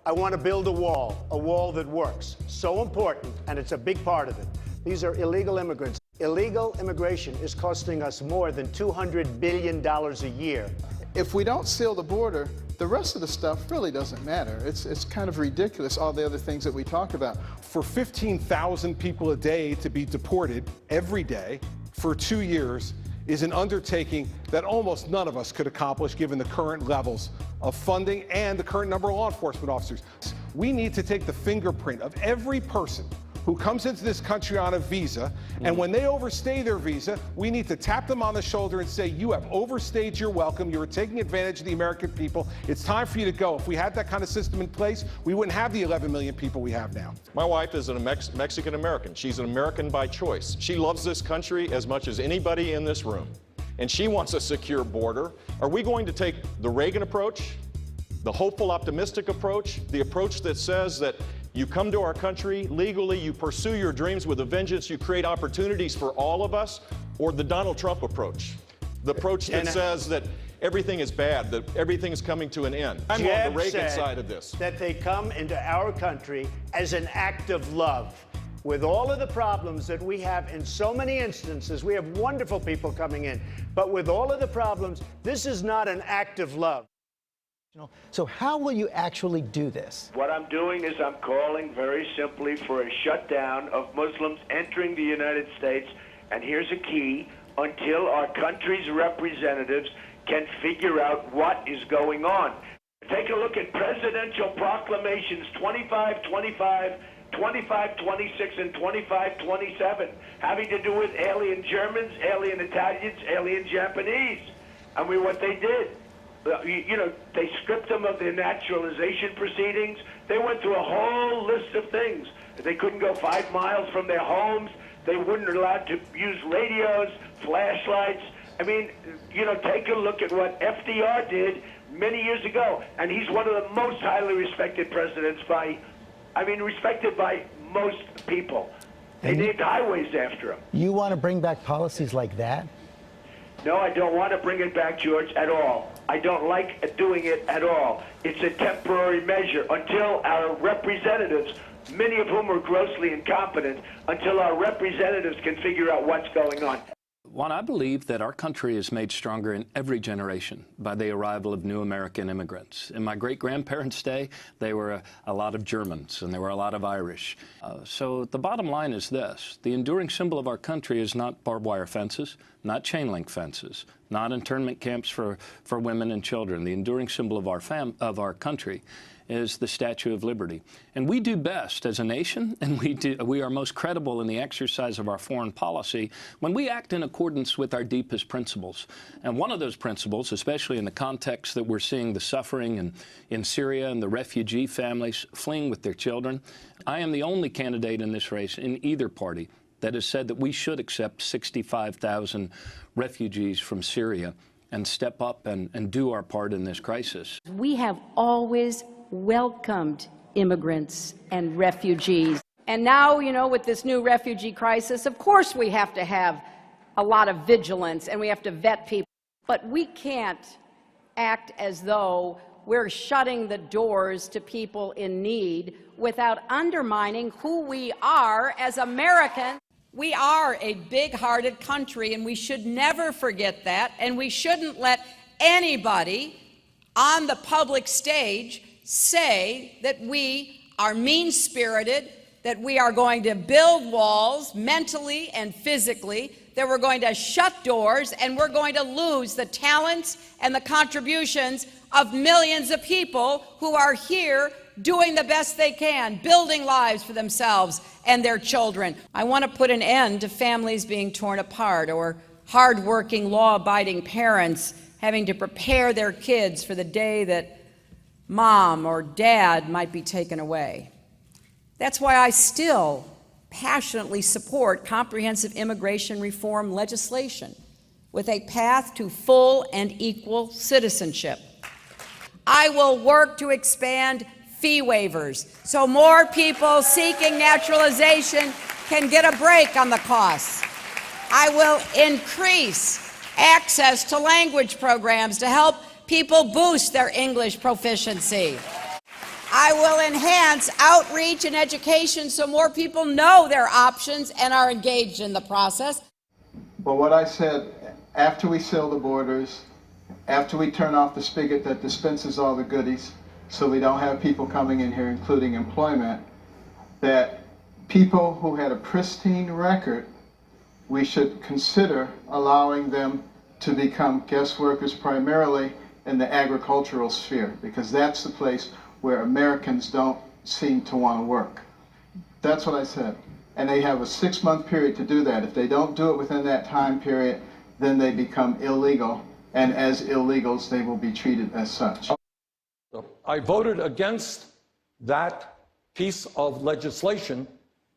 I want to build a wall that works. So important, and it's a big part of it. These are illegal immigrants. Illegal immigration is costing us more than $200 billion a year. If we don't seal the border, the rest of the stuff really doesn't matter. It's kind of ridiculous, all the other things that we talk about. For 15,000 people a day to be deported every day for 2 years is an undertaking that almost none of us could accomplish given the current levels of funding and the current number of law enforcement officers. We need to take the fingerprint of every person who comes into this country on a visa, and when they overstay their visa, we need to tap them on the shoulder and say, you have overstayed your welcome, you're taking advantage of the American people, it's time for you to go. If we had that kind of system in place, we wouldn't have the 11 million people we have now. My wife is a Mexican American. She's an American by choice. She loves this country as much as anybody in this room, and she wants a secure border. Are we going to take the Reagan approach, the hopeful, optimistic approach, the approach that says that you come to our country legally, you pursue your dreams with a vengeance, you create opportunities for all of us, or the Donald Trump approach? The approach that says that everything is bad, that everything is coming to an end. I'm on the Reagan side of this. That they come into our country as an act of love. With all of the problems that we have in so many instances, we have wonderful people coming in, but with all of the problems, this is not an act of love. So how will you actually do this? What I'm doing is I'm calling very simply for a shutdown of Muslims entering the United States, and here's a key, until our country's representatives can figure out what is going on. Take a look at presidential proclamations 25-25, 25-26, and 25-27, having to do with alien Germans, alien Italians, alien Japanese. I mean, what they did. You know, they stripped them of their naturalization proceedings. They went through a whole list of things. They couldn't go 5 miles from their homes. They weren't allowed to use radios, flashlights. I mean, you know, take a look at what FDR did many years ago. And he's one of the most highly respected presidents respected by most people. They named highways after him. You want to bring back policies like that? No, I don't want to bring it back, George, at all. I don't like doing it at all. It's a temporary measure until our representatives, many of whom are grossly incompetent, until our representatives can figure out what's going on. Juan, I believe that our country is made stronger in every generation by the arrival of new American immigrants. In my great-grandparents' day, there were a lot of Germans and there were a lot of Irish. So the bottom line is this. The enduring symbol of our country is not barbed wire fences, not chain link fences, not internment camps for women and children. The enduring symbol of our country is the Statue of Liberty. And we do best as a nation, and we are most credible in the exercise of our foreign policy when we act in accordance with our deepest principles. And one of those principles, especially in the context that we're seeing the suffering in Syria and the refugee families fleeing with their children, I am the only candidate in this race in either party that has said that we should accept 65,000 refugees from Syria and step up and do our part in this crisis. We have always welcomed immigrants and refugees. And now, you know, with this new refugee crisis, of course we have to have a lot of vigilance and we have to vet people. But we can't act as though we're shutting the doors to people in need without undermining who we are as Americans. We are a big-hearted country, and we should never forget that, and we shouldn't let anybody on the public stage say that we are mean-spirited, that we are going to build walls mentally and physically, that we're going to shut doors, and we're going to lose the talents and the contributions of millions of people who are here doing the best they can, building lives for themselves and their children. I want to put an end to families being torn apart or hardworking, law-abiding parents having to prepare their kids for the day that mom or dad might be taken away. That's why I still passionately support comprehensive immigration reform legislation with a path to full and equal citizenship. I will work to expand fee waivers so more people seeking naturalization can get a break on the costs. I will increase access to language programs to help people boost their English proficiency. I will enhance outreach and education so more people know their options and are engaged in the process. But what I said, after we seal the borders, after we turn off the spigot that dispenses all the goodies, so we don't have people coming in here, including employment, that people who had a pristine record, we should consider allowing them to become guest workers primarily in the agricultural sphere, because that's the place where Americans don't seem to want to work. That's what I said. And they have a 6-month period to do that. If they don't do it within that time period, then they become illegal, and as illegals, they will be treated as such. I voted against that piece of legislation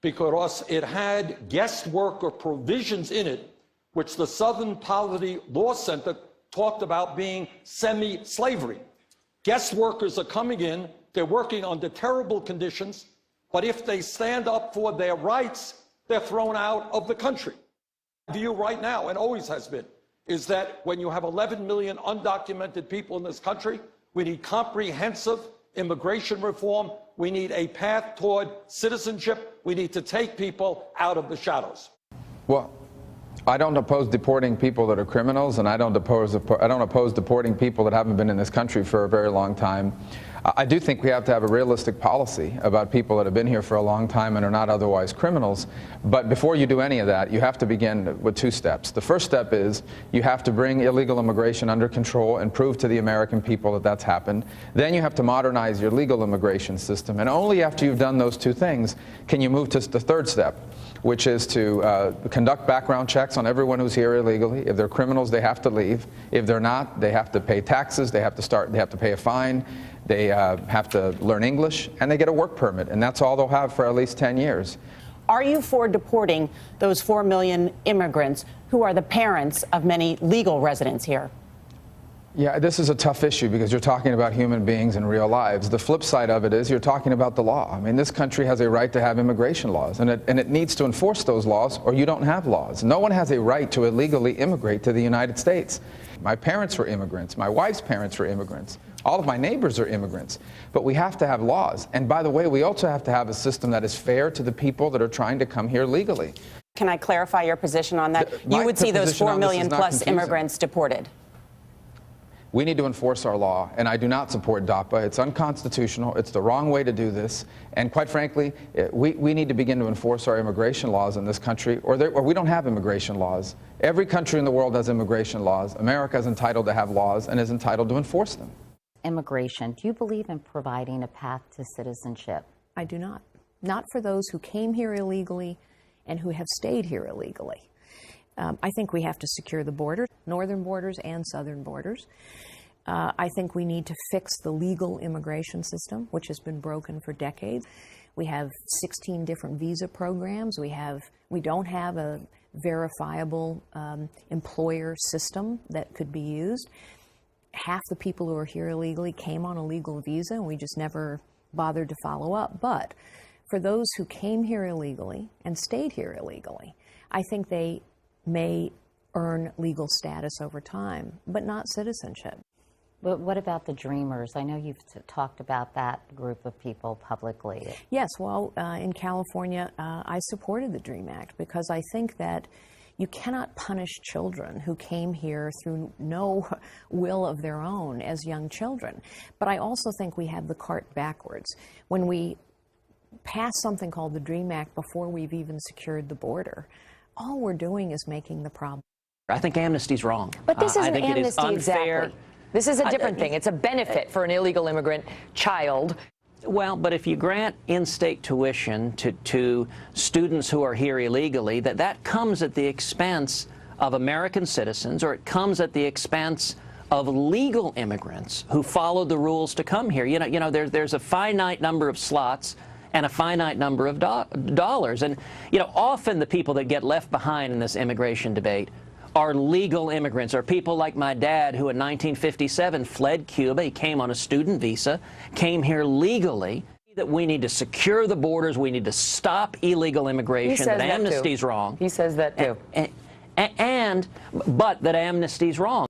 because it had guest worker provisions in it, which the Southern Poverty Law Center talked about being semi-slavery. Guest workers are coming in, they're working under terrible conditions, but if they stand up for their rights, they're thrown out of the country. The view right now, and always has been, is that when you have 11 million undocumented people in this country, we need comprehensive immigration reform. We need a path toward citizenship. We need to take people out of the shadows. Well, I don't oppose deporting people that are criminals, and I don't oppose deporting people that haven't been in this country for a very long time. I do think we have to have a realistic policy about people that have been here for a long time and are not otherwise criminals. But before you do any of that, you have to begin with 2 steps. The first step is you have to bring illegal immigration under control and prove to the American people that that's happened. Then you have to modernize your legal immigration system. And only after you've done those 2 things can you move to the 3rd step, which is to conduct background checks on everyone who's here illegally. If they're criminals, they have to leave. If they're not, they have to pay taxes, they have to pay a fine, they have to learn English, and they get a work permit, and that's all they'll have for at least 10 years. Are you for deporting those 4 million immigrants who are the parents of many legal residents here? Yeah, this is a tough issue because you're talking about human beings and real lives. The flip side of it is you're talking about the law. I mean, this country has a right to have immigration laws, and it needs to enforce those laws, or you don't have laws. No one has a right to illegally immigrate to the United States. My parents were immigrants. My wife's parents were immigrants. All of my neighbors are immigrants. But we have to have laws. And by the way, we also have to have a system that is fair to the people that are trying to come here legally. Can I clarify your position on that? You would see those 4 million plus immigrants deported. We need to enforce our law, and I do not support DAPA. It's unconstitutional. It's the wrong way to do this. And quite frankly, we need to begin to enforce our immigration laws in this country, or we don't have immigration laws. Every country in the world has immigration laws. America is entitled to have laws and is entitled to enforce them. Immigration, do you believe in providing a path to citizenship? I do not. Not for those who came here illegally and who have stayed here illegally. I think we have to secure the border, northern borders and southern borders. I think we need to fix the legal immigration system, which has been broken for decades. We have 16 different visa programs. We don't have a verifiable employer system that could be used. Half the people who are here illegally came on a legal visa, and we just never bothered to follow up. But for those who came here illegally and stayed here illegally, I think they may earn legal status over time, but not citizenship. But what about the Dreamers? I know you've talked about that group of people publicly. Yes, well, in California, I supported the DREAM Act because I think that you cannot punish children who came here through no will of their own as young children. But I also think we have the cart backwards. When we pass something called the DREAM Act before we've even secured the border, all we're doing is making the problem. I think amnesty's wrong. But this isn't amnesty it is unfair. Exactly. This is a different thing. It's a benefit for an illegal immigrant child. Well, but if you grant in-state tuition to students who are here illegally, that comes at the expense of American citizens, or it comes at the expense of legal immigrants who follow the rules to come here. You know, there's a finite number of slots and a finite number of dollars. And, you know, often the people that get left behind in this immigration debate are legal immigrants, or people like my dad, who in 1957 fled Cuba. He came on a student visa, came here legally. That we need to secure the borders, we need to stop illegal immigration, that amnesty's wrong. He says that too. But that amnesty's wrong.